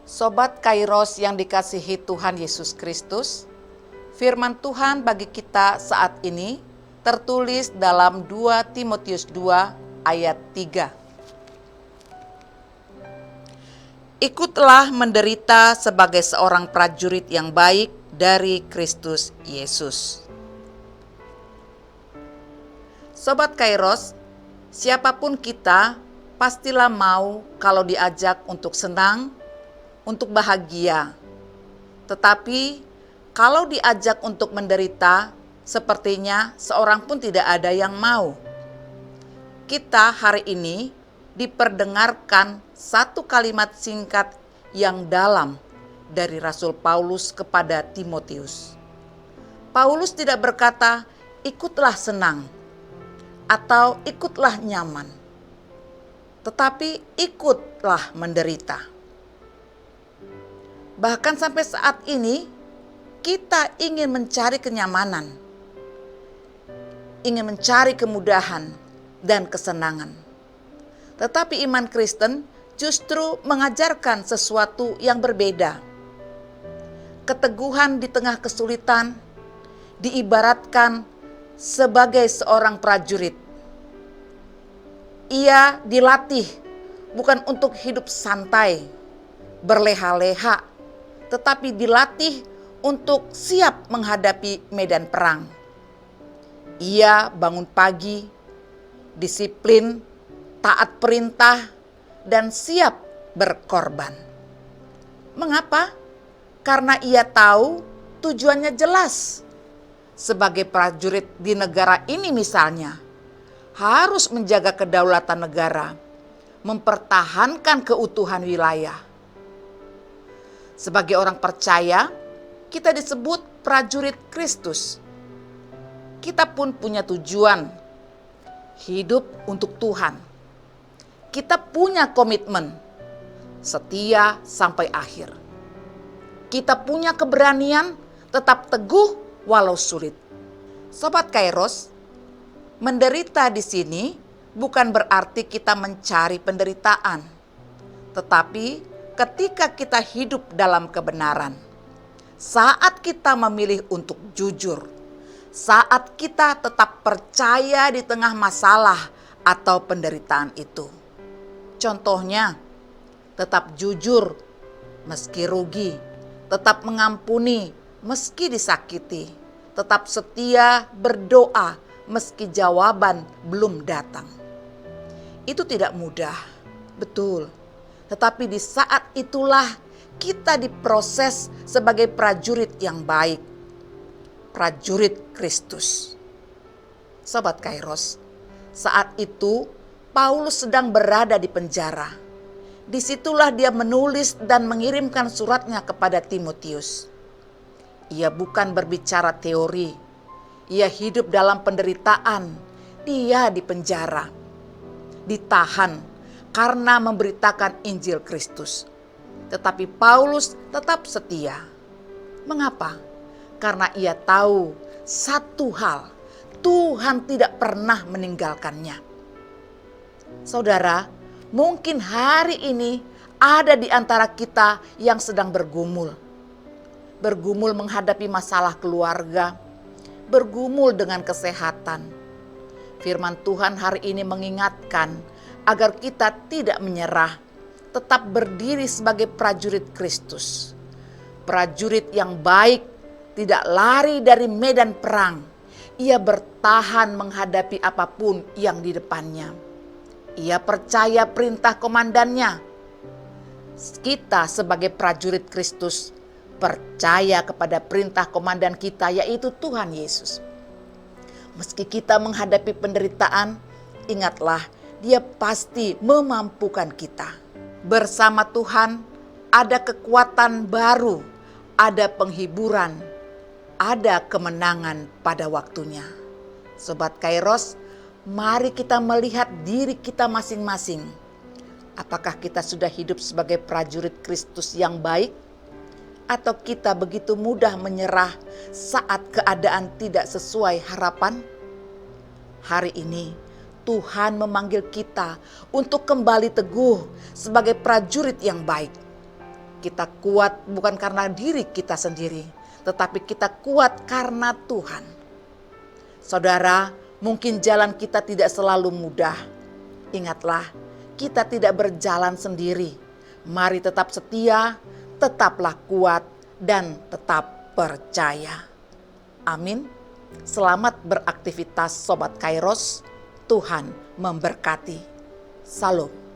Sobat Kairos yang dikasihi Tuhan Yesus Kristus, firman Tuhan bagi kita saat ini tertulis dalam 2 Timotius 2 ayat 3. Ikutlah menderita sebagai seorang prajurit yang baik dari Kristus Yesus. Sobat Kairos, siapapun kita pastilah mau kalau diajak untuk senang, untuk bahagia. Tetapi kalau diajak untuk menderita, sepertinya seorang pun tidak ada yang mau. Kita hari ini diperdengarkan satu kalimat singkat yang dalam dari Rasul Paulus kepada Timotius. Paulus tidak berkata, ikutlah senang atau ikutlah nyaman, tetapi ikutlah menderita. Bahkan sampai saat ini, kita ingin mencari kenyamanan, ingin mencari kemudahan dan kesenangan. Tetapi iman Kristen justru mengajarkan sesuatu yang berbeda. Keteguhan di tengah kesulitan diibaratkan sebagai seorang prajurit. Ia dilatih bukan untuk hidup santai, berleha-leha, tetapi dilatih untuk siap menghadapi medan perang. Ia bangun pagi, disiplin, taat perintah, dan siap berkorban. Mengapa? Karena ia tahu tujuannya jelas. Sebagai prajurit di negara ini misalnya, harus menjaga kedaulatan negara, mempertahankan keutuhan wilayah. Sebagai orang percaya, kita disebut prajurit Kristus. Kita pun punya tujuan, hidup untuk Tuhan. Kita punya komitmen, setia sampai akhir. Kita punya keberanian tetap teguh walau sulit. Sobat Kairos, menderita di sini bukan berarti kita mencari penderitaan, tetapi ketika kita hidup dalam kebenaran, saat kita memilih untuk jujur, saat kita tetap percaya di tengah masalah atau penderitaan itu. Contohnya, tetap jujur meski rugi, tetap mengampuni meski disakiti, tetap setia berdoa meski jawaban belum datang. Itu tidak mudah, betul. Tetapi di saat itulah kita diproses sebagai prajurit yang baik. Prajurit Kristus. Sobat Kairos, saat itu Paulus sedang berada di penjara. Disitulah dia menulis dan mengirimkan suratnya kepada Timotius. Ia bukan berbicara teori. Ia hidup dalam penderitaan. Dia di penjara, ditahan karena memberitakan Injil Kristus. Tetapi Paulus tetap setia. Mengapa? Karena ia tahu satu hal, Tuhan tidak pernah meninggalkannya. Saudara, mungkin hari ini ada di antara kita yang sedang bergumul. Bergumul menghadapi masalah keluarga, bergumul dengan kesehatan. Firman Tuhan hari ini mengingatkan agar kita tidak menyerah, tetap berdiri sebagai prajurit Kristus. Prajurit yang baik, tidak lari dari medan perang. Ia bertahan menghadapi apapun yang di depannya. Ia percaya perintah komandannya. Kita sebagai prajurit Kristus percaya kepada perintah komandan kita, yaitu Tuhan Yesus. Meski kita menghadapi penderitaan, ingatlah, Dia pasti memampukan kita. Bersama Tuhan ada kekuatan baru, ada penghiburan, ada kemenangan pada waktunya. Sobat Kairos, mari kita melihat diri kita masing-masing. Apakah kita sudah hidup sebagai prajurit Kristus yang baik? Atau kita begitu mudah menyerah saat keadaan tidak sesuai harapan? Hari ini Tuhan memanggil kita untuk kembali teguh sebagai prajurit yang baik. Kita kuat bukan karena diri kita sendiri, tetapi kita kuat karena Tuhan. Saudara, mungkin jalan kita tidak selalu mudah. Ingatlah, kita tidak berjalan sendiri. Mari tetap setia, tetaplah kuat, dan tetap percaya. Amin. Selamat beraktivitas Sobat Kairos. Tuhan memberkati. Salam.